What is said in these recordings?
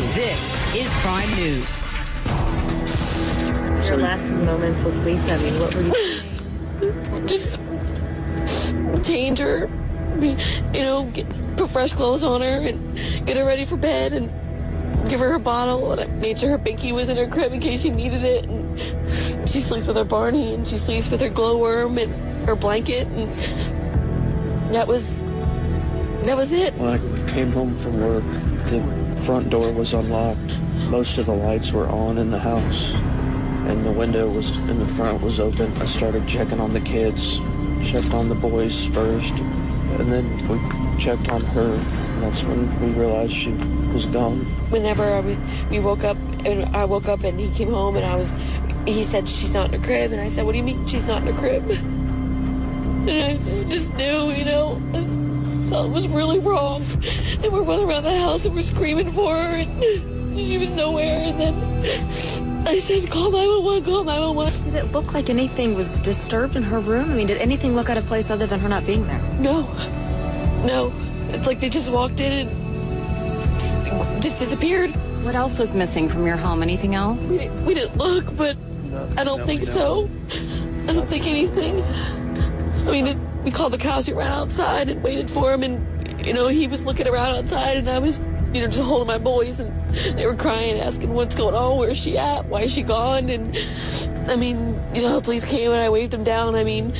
This is Prime News. Your last moments with Lisa, I mean, what were you Just change her, put fresh clothes on her and get her ready for bed and give her her bottle. And I made sure her binky was in her crib in case she needed it. And she sleeps with her Barney and she sleeps with her glowworm and her blanket. And that was it. When I came home from work, the front door was unlocked. Most of the lights were on in the house, and the window was in the front was open. I started checking on the kids, checked on the boys first, and then we checked on her. And that's when we realized she was gone. Whenever we woke up, and I woke up and he came home and he said, she's not in her crib. And I said, what do you mean she's not in her crib? And I just knew, something was really wrong. And we're running around the house and we're screaming for her and she was nowhere. And then I said, call 911, call 911. Did it look like anything was disturbed in her room? I mean, did anything look out of place other than her not being there? No. It's like they just walked in and just disappeared. What else was missing from your home? Anything else? We didn't look, but I don't think so. I don't think anything. I mean, we called the cops. We ran outside and waited for him, and he was looking around outside, and I was just holding my boys, and they were crying, asking what's going on, where's she at, why is she gone? And I mean, the police came and I waved them down. I mean,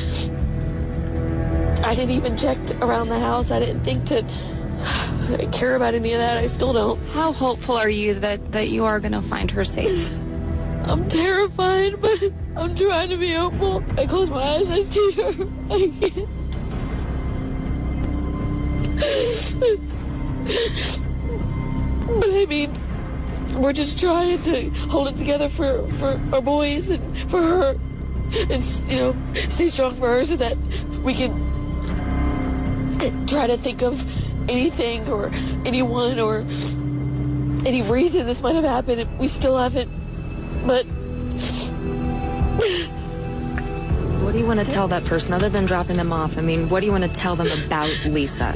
I didn't even check around the house. I didn't think to care about any of that. I still don't. How hopeful are you that you are going to find her safe? I'm terrified, but I'm trying to be hopeful. I close my eyes, I see her. I can't. But I mean, we're just trying to hold it together for our boys and for her, and stay strong for her so that we can try to think of anything or anyone or any reason this might have happened. We still haven't. But what do you want to tell that person other than dropping them off? I mean, what do you want to tell them about Lisa?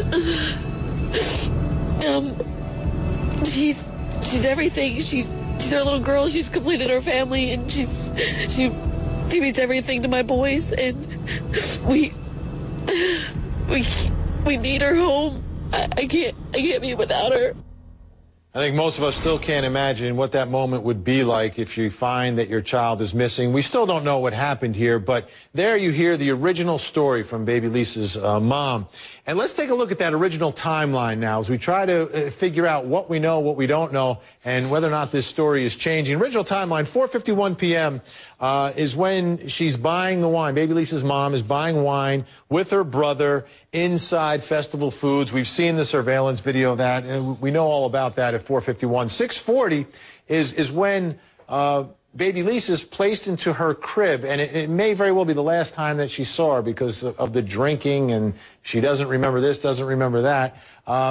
She's everything. She's our little girl. She's completed our family, and she means everything to my boys. And we need her home. I can't be without her. I think most of us still can't imagine what that moment would be like if you find that your child is missing. We still don't know what happened here, but there you hear the original story from baby Lisa's mom. And let's take a look at that original timeline now as we try to figure out what we know, what we don't know, and whether or not this story is changing. Original timeline, 4:51 p.m. Is when she's buying the wine. Baby Lisa's mom is buying wine with her brother inside Festival Foods. We've seen the surveillance video of that, and we know all about that at 4:51. 6:40 is when baby Lisa's placed into her crib, and it may very well be the last time that she saw her because of the drinking, and she doesn't remember this, doesn't remember that.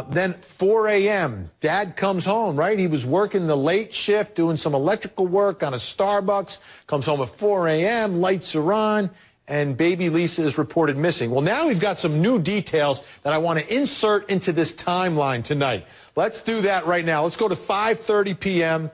Then 4 a.m., Dad comes home, right? He was working the late shift, doing some electrical work on a Starbucks, comes home at 4 a.m., lights are on, and baby Lisa is reported missing. Well, now we've got some new details that I want to insert into this timeline tonight. Let's do that right now. Let's go to 5:30 p.m.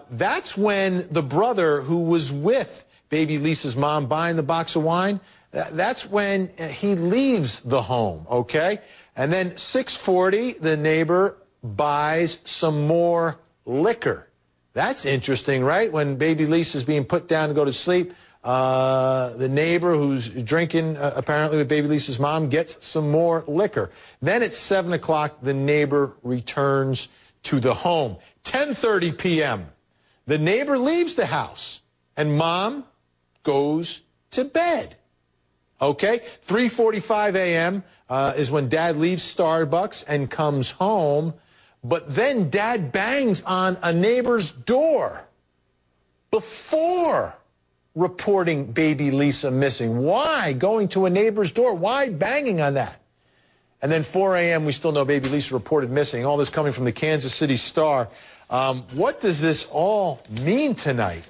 That's when the brother who was with baby Lisa's mom buying the box of wine, that's when he leaves the home, okay? And then 6:40, the neighbor buys some more liquor. That's interesting, right? When baby Lisa's being put down to go to sleep, the neighbor who's drinking, apparently with baby Lisa's mom, gets some more liquor. Then at 7 o'clock, the neighbor returns to the home. 10:30 p.m., the neighbor leaves the house, and mom goes to bed. Okay? 3:45 a.m. Is when Dad leaves Starbucks and comes home, but then Dad bangs on a neighbor's door before reporting baby Lisa missing. Why going to a neighbor's door? Why banging on that? And then 4 a.m., we still know baby Lisa reported missing. All this coming from the Kansas City Star. What does this all mean tonight?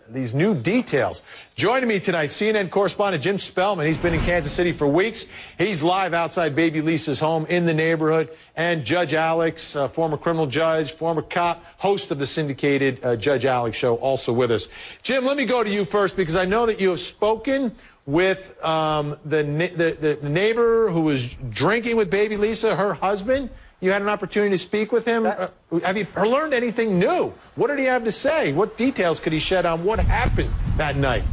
These new details. Joining me tonight, CNN correspondent Jim Spellman. He's been in Kansas City for weeks. He's live outside baby Lisa's home in the neighborhood. And Judge Alex, former criminal judge, former cop, host of the syndicated Judge Alex show, also with us. Jim, let me go to you first because I know that you have spoken with the neighbor who was drinking with baby Lisa, her husband. You had an opportunity to speak with him. Have you learned anything new? What did he have to say? What details could he shed on what happened that night?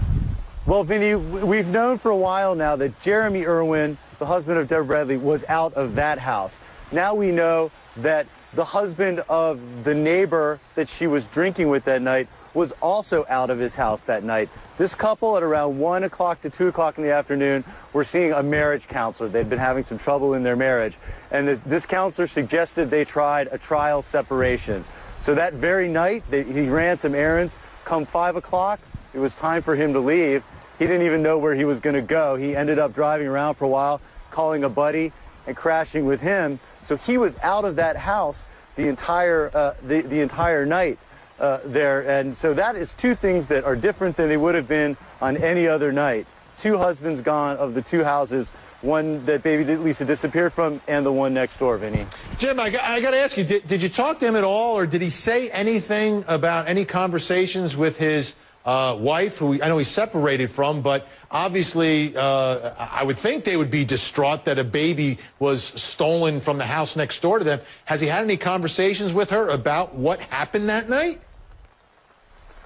Well, Vinny, we've known for a while now that Jeremy Irwin, the husband of Deborah Bradley, was out of that house. Now we know that the husband of the neighbor that she was drinking with that night was also out of his house that night. This couple at around 1 o'clock to 2 o'clock in the afternoon were seeing a marriage counselor. They'd been having some trouble in their marriage. And this counselor suggested they tried a trial separation. So that very night, he ran some errands. Come 5 o'clock, it was time for him to leave. He didn't even know where he was going to go. He ended up driving around for a while, calling a buddy and crashing with him. So he was out of that house the entire night. There, and so that is two things that are different than they would have been on any other night. Two husbands gone of the two houses, one that baby Lisa disappeared from and the one next door, Vinny. Jim, I got to ask you, did you talk to him at all, or did he say anything about any conversations with his wife, who I know he's separated from, but obviously I would think they would be distraught that a baby was stolen from the house next door to them. Has he had any conversations with her about what happened that night?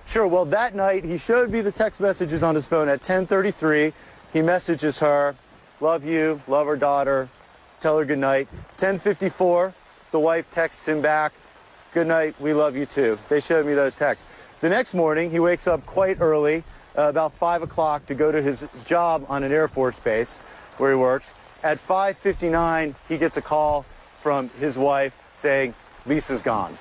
Sure. Well, that night, he showed me the text messages on his phone at 10:33. He messages her, love you, love her daughter, tell her good night. 10:54, the wife texts him back, good night, we love you too. They showed me those texts. The next morning, he wakes up quite early, about 5 o'clock, to go to his job on an Air Force base where he works. At 5:59, he gets a call from his wife saying, Lisa's gone.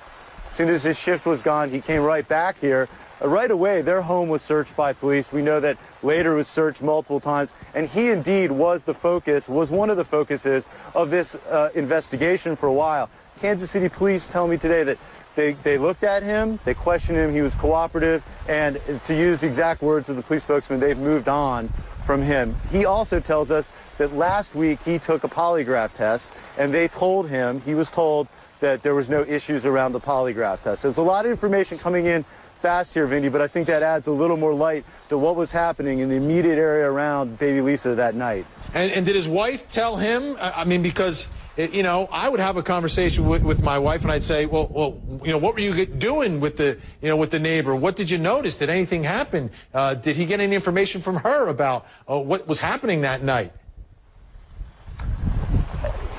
As soon as his shift was gone, he came right back here. Right away, their home was searched by police. We know that later it was searched multiple times. And he indeed was one of the focuses of this investigation for a while. Kansas City police tell me today that they looked at him, they questioned him, he was cooperative, and to use the exact words of the police spokesman, they've moved on from him. He also tells us that last week he took a polygraph test, and they told him, he was told that there was no issues around the polygraph test. So there's a lot of information coming in fast here, Vinny, but I think that adds a little more light to what was happening in the immediate area around baby Lisa that night. And did his wife tell him? I mean, because, you know, I would have a conversation with my wife, and I'd say, well, you know, what were you doing with the neighbor? What did you notice? Did anything happen? Did he get any information from her about what was happening that night?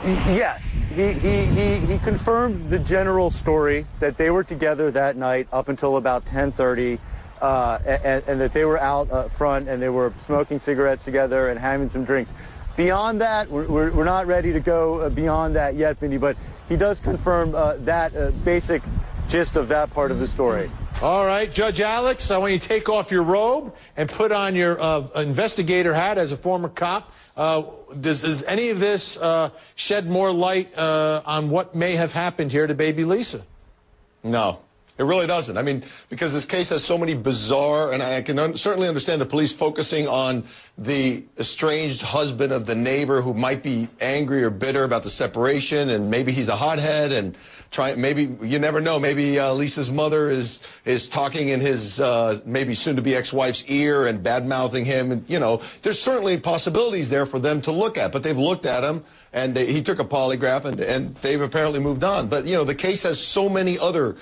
Yes, he confirmed the general story that they were together that night up until about 10:30, and that they were out front and they were smoking cigarettes together and having some drinks. Beyond that, we're not ready to go beyond that yet, Vinny, but he does confirm that basic gist of that part of the story. All right, Judge Alex, I want you to take off your robe and put on your investigator hat as a former cop. Does any of this shed more light on what may have happened here to baby Lisa? No, it really doesn't. I mean, because this case has so many bizarre, and I can certainly understand the police focusing on the estranged husband of the neighbor who might be angry or bitter about the separation, and maybe he's a hothead, and maybe, you never know, maybe Lisa's mother is talking in his maybe soon-to-be ex-wife's ear and bad-mouthing him, and, you know, there's certainly possibilities there for them to look at, but they've looked at him, and he took a polygraph, and they've apparently moved on. But, you know, the case has so many other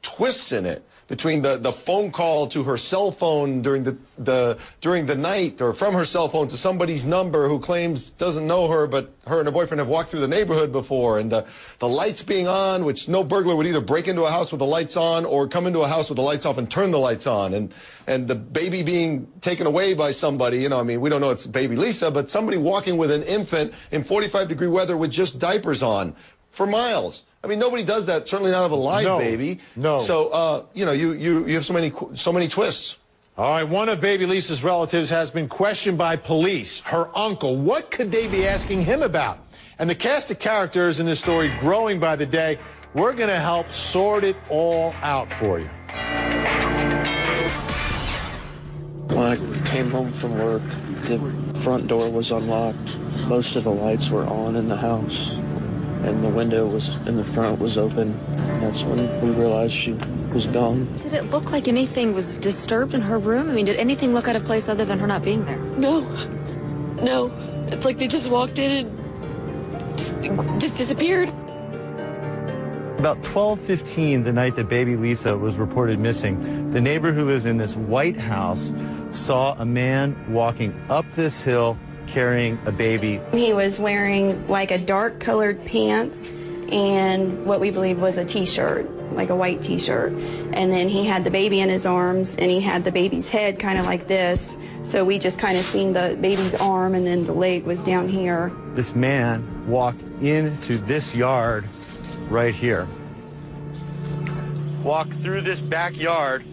twists in it, between the phone call to her cell phone during the night, or from her cell phone to somebody's number who claims doesn't know her, but her and her boyfriend have walked through the neighborhood before, and the lights being on, which no burglar would either break into a house with the lights on or come into a house with the lights off and turn the lights on, and the baby being taken away by somebody. You know, I mean, we don't know it's baby Lisa, but somebody walking with an infant in 45-degree weather with just diapers on for miles. I mean, nobody does that, certainly not of a live baby. No. So, you know, you have so many twists. All right, one of baby Lisa's relatives has been questioned by police, her uncle. What could they be asking him about? And the cast of characters in this story growing by the day. We're going to help sort it all out for you. When I came home from work, the front door was unlocked. Most of the lights were on in the house, and the window was in the front was open. That's when we realized she was gone. Did it look like anything was disturbed in her room? I mean, did anything look out of place other than her not being there? No. It's like they just walked in and just disappeared. About 12:15 the night that baby Lisa was reported missing, the neighbor who lives in this white house saw a man walking up this hill carrying a baby. He was wearing like a dark colored pants and what we believe was a t-shirt, like a white t-shirt. And then he had the baby in his arms and he had the baby's head kind of like this. So we just kind of seen the baby's arm and then the leg was down here. This man walked into this yard right here. Walk through this backyard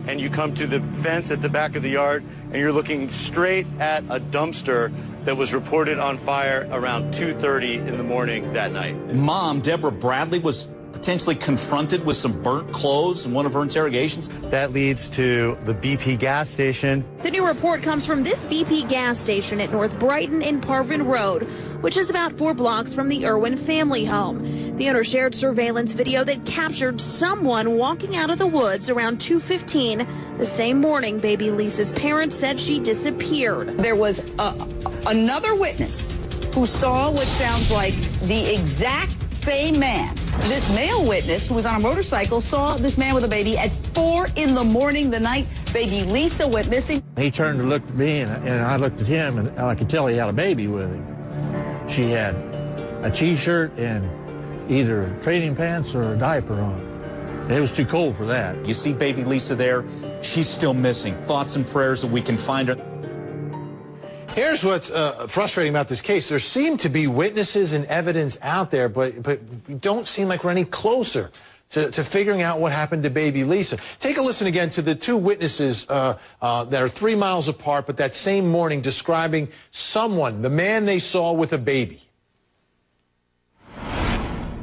and you come to the fence at the back of the yard and you're looking straight at a dumpster that was reported on fire around 2:30 in the morning that night. Mom, Deborah Bradley, was potentially confronted with some burnt clothes in one of her interrogations. That leads to the BP gas station. The new report comes from this BP gas station at North Brighton and Parvin Road, which is about 4 blocks from the Irwin family home. The owner shared surveillance video that captured someone walking out of the woods around 2:15 the same morning baby Lisa's parents said she disappeared. There was another witness who saw what sounds like the exact same man. This male witness, who was on a motorcycle, saw this man with a baby at 4 in the morning the night baby Lisa went missing. He turned and looked at me, and I looked at him, and I could tell he had a baby with him. She had a T-shirt and either training pants or a diaper on. It was too cold for that. You see baby Lisa there. She's still missing. Thoughts and prayers that we can find her. Here's what's frustrating about this case. There seem to be witnesses and evidence out there, but we don't seem like we're any closer to figuring out what happened to baby Lisa. Take a listen again to the two witnesses that are 3 miles apart, but that same morning describing someone, the man they saw with a baby.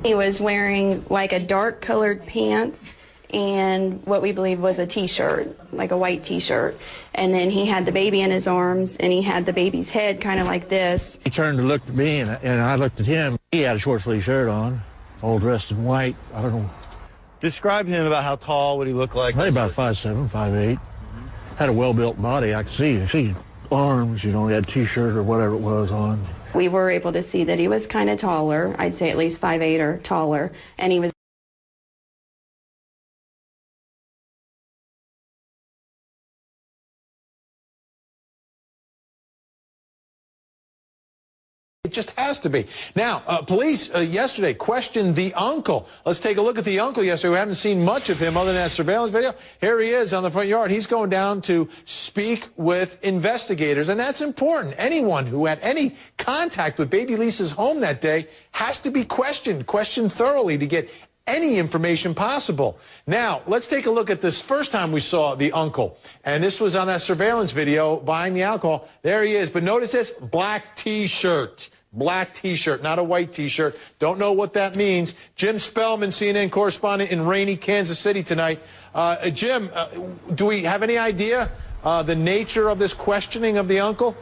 He was wearing like a dark colored pants and what we believe was a t-shirt, like a white t-shirt. And then he had the baby in his arms and he had the baby's head kind of like this. He turned and looked at me, and I looked at him. He had a short sleeve shirt on, all dressed in white. I don't know. Describe him about how tall would he look like? Maybe about 5'7", 5'8". Had a well-built body. I could see arms, you know, he had a T-shirt or whatever it was on. We were able to see that he was kind of taller. I'd say at least 5'8" or taller. And he was It just has to be. Now, police yesterday questioned the uncle. Let's take a look at the uncle yesterday. We haven't seen much of him other than that surveillance video. Here he is on the front yard. He's going down to speak with investigators, and that's important. Anyone who had any contact with baby Lisa's home that day has to be questioned thoroughly to get any information possible. Now, let's take a look at this first time we saw the uncle. And this was on that surveillance video buying the alcohol. There he is. But notice this, black T-shirt. Black T-shirt, not a white T-shirt. Don't know what that means. Jim Spellman, CNN correspondent in rainy Kansas City tonight. Jim, do we have any idea the nature of this questioning of the uncle?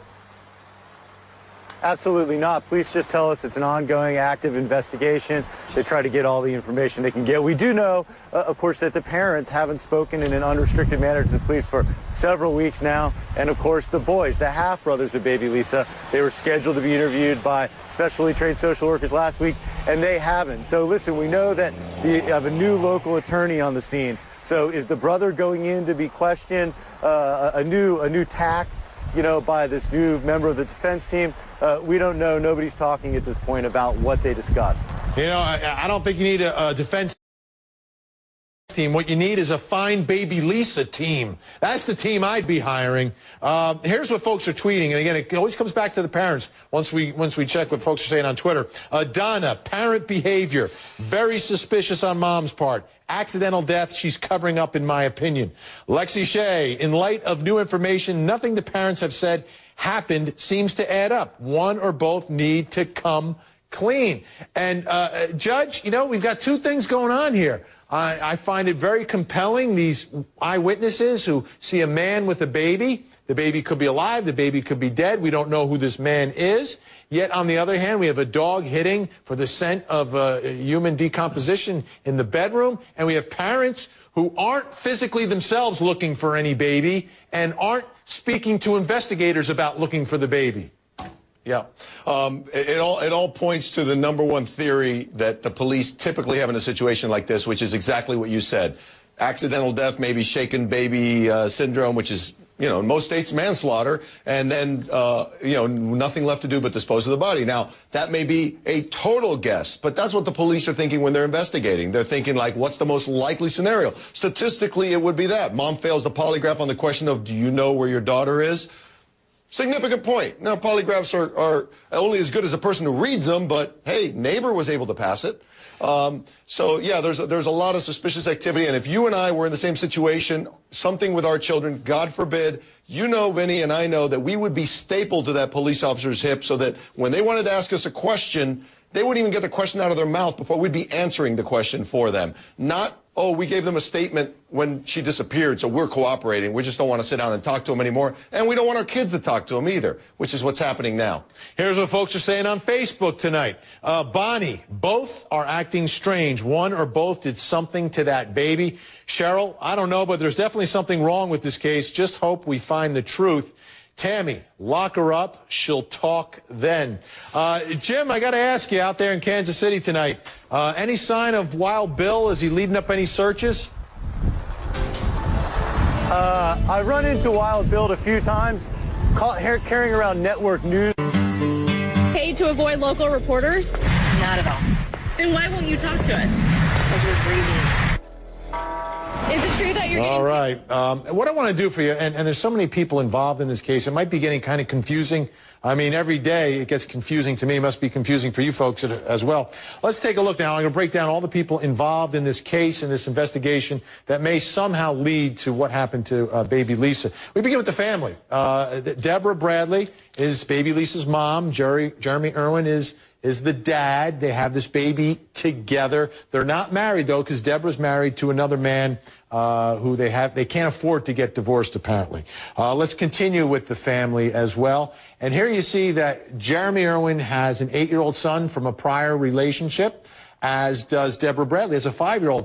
Absolutely not. Police just tell us it's an ongoing, active investigation. They try to get all the information they can get. We do know, of course, that the parents haven't spoken in an unrestricted manner to the police for several weeks now. And, of course, the boys, the half-brothers of baby Lisa, they were scheduled to be interviewed by specially trained social workers last week, and they haven't. So, listen, we know that we have a new local attorney on the scene. So is the brother going in to be questioned, a new tack, you know, by this new member of the defense team? We don't know. Nobody's talking at this point about what they discussed. You know, I don't think you need a defense team. What you need is a Find Baby Lisa team. That's the team I'd be hiring. Here's what folks are tweeting. And again, it always comes back to the parents once we check what folks are saying on Twitter. Donna, parent behavior, very suspicious on mom's part. Accidental death, she's covering up, in my opinion. Lexi Shea, in light of new information, nothing the parents have said happened seems to add up. One or both need to come clean. And, Judge, you know, we've got two things going on here. I find it very compelling, these eyewitnesses who see a man with a baby. The baby could be alive, the baby could be dead. We don't know who this man is. Yet, on the other hand, we have a dog hitting for the scent of human decomposition in the bedroom. And we have parents who aren't physically themselves looking for any baby and aren't speaking to investigators about looking for the baby. Yeah. It all points to the number one theory that the police typically have in a situation like this, which is exactly what you said. Accidental death, maybe shaken baby syndrome, which is, you know, in most states manslaughter, and then, you know, nothing left to do but dispose of the body. Now, that may be a total guess, but that's what the police are thinking when they're investigating. They're thinking, like, what's the most likely scenario? Statistically, it would be that. Mom fails the polygraph on the question of, do you know where your daughter is? Significant point. Now, polygraphs are only as good as the person who reads them, but, hey, neighbor was able to pass it. So, yeah, there's a lot of suspicious activity. And if you and I were in the same situation, something with our children, God forbid, you know, Vinny, and I know that we would be stapled to that police officer's hip so that when they wanted to ask us a question, they wouldn't even get the question out of their mouth before we'd be answering the question for them. Not, oh, we gave them a statement when she disappeared, so we're cooperating. We just don't want to sit down and talk to them anymore. And we don't want our kids to talk to them either, which is what's happening now. Here's what folks are saying on Facebook tonight. Bonnie, both are acting strange. One or both did something to that baby. Cheryl, I don't know, but there's definitely something wrong with this case. Just hope we find the truth. Tammy, lock her up. She'll talk then. Jim, I got to ask you, out there in Kansas City tonight, any sign of Wild Bill? Is he leading up any searches? I've run into Wild Bill a few times, carrying around network news. Paid to avoid local reporters? Not at all. Then why won't you talk to us? Because we're grieving. Is it true that you're getting... All right. What I want to do for you, and there's so many people involved in this case, it might be getting kind of confusing. I mean, every day it gets confusing to me. It must be confusing for you folks as well. Let's take a look now. I'm going to break down all the people involved in this case, in this investigation, that may somehow lead to what happened to baby Lisa. We begin with the family. Deborah Bradley is baby Lisa's mom. Jeremy Irwin is the dad. They have this baby together. They're not married, though, because Deborah's married to another man who they can't afford to get divorced, apparently. Let's continue with the family as well. And here you see that Jeremy Irwin has an 8-year-old son from a prior relationship, as does Deborah Bradley, has a 5-year-old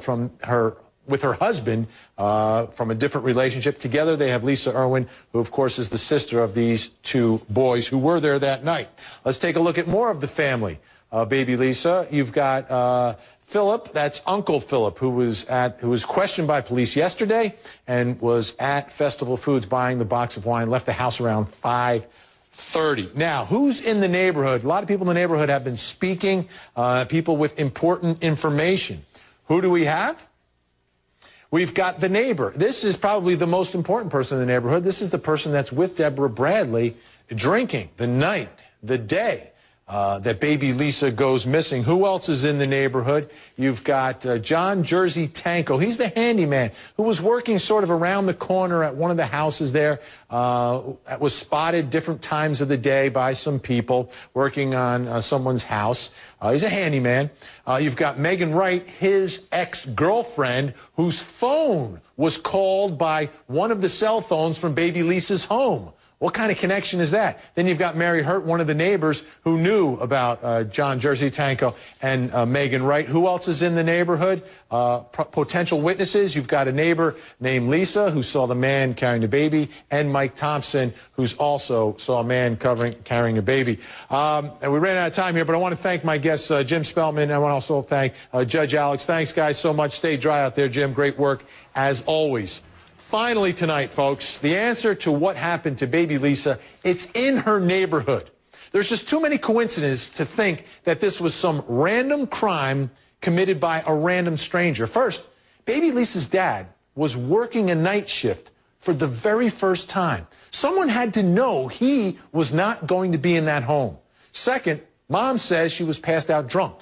with her husband from a different relationship. Together they have Lisa Irwin, who of course is the sister of these two boys who were there that night. Let's take a look at more of the family. Baby Lisa, you've got Philip, that's Uncle Philip, who was questioned by police yesterday and was at Festival Foods buying the box of wine, left the house around 5:30. Now, who's in the neighborhood? A lot of people in the neighborhood have been speaking, people with important information. Who do we have? We've got the neighbor. This is probably the most important person in the neighborhood. This is the person that's with Deborah Bradley drinking the night, the day that baby Lisa goes missing. Who else is in the neighborhood? You've got John Jersey Tanko. He's the handyman who was working sort of around the corner at one of the houses there. Was spotted different times of the day by some people working on someone's house. He's a handyman. You've got Megan Wright, his ex-girlfriend, whose phone was called by one of the cell phones from baby Lisa's home. What kind of connection is that? Then you've got Mary Hurt, one of the neighbors who knew about John Jersey Tanko and Megan Wright. Who else is in the neighborhood? Potential witnesses. You've got a neighbor named Lisa who saw the man carrying the baby, and Mike Thompson, who's also saw a man carrying a baby. And we ran out of time here, but I want to thank my guests, Jim Spellman. I want to also thank Judge Alex. Thanks, guys, so much. Stay dry out there, Jim. Great work, as always. Finally tonight, folks, the answer to what happened to baby Lisa, it's in her neighborhood. There's just too many coincidences to think that this was some random crime committed by a random stranger. First, baby Lisa's dad was working a night shift for the very first time. Someone had to know he was not going to be in that home. Second, mom says she was passed out drunk.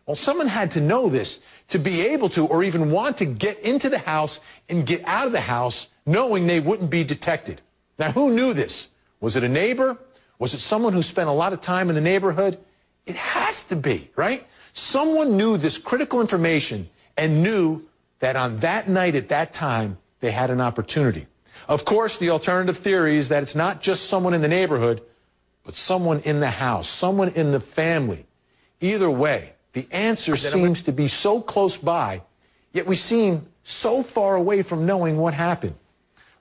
Well, someone had to know this to be able to, or even want to, get into the house and get out of the house knowing they wouldn't be detected. Now, who knew this? Was it a neighbor? Was it someone who spent a lot of time in the neighborhood? It has to be, right? Someone knew this critical information and knew that on that night at that time, they had an opportunity. Of course, the alternative theory is that it's not just someone in the neighborhood, but someone in the house, someone in the family. Either way, the answer seems to be so close by, yet we seem so far away from knowing what happened.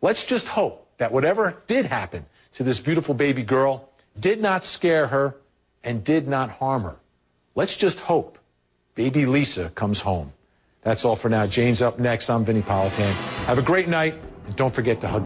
Let's just hope that whatever did happen to this beautiful baby girl did not scare her and did not harm her. Let's just hope baby Lisa comes home. That's all for now. Jane's up next. I'm Vinnie Politan. Have a great night, and don't forget to hug.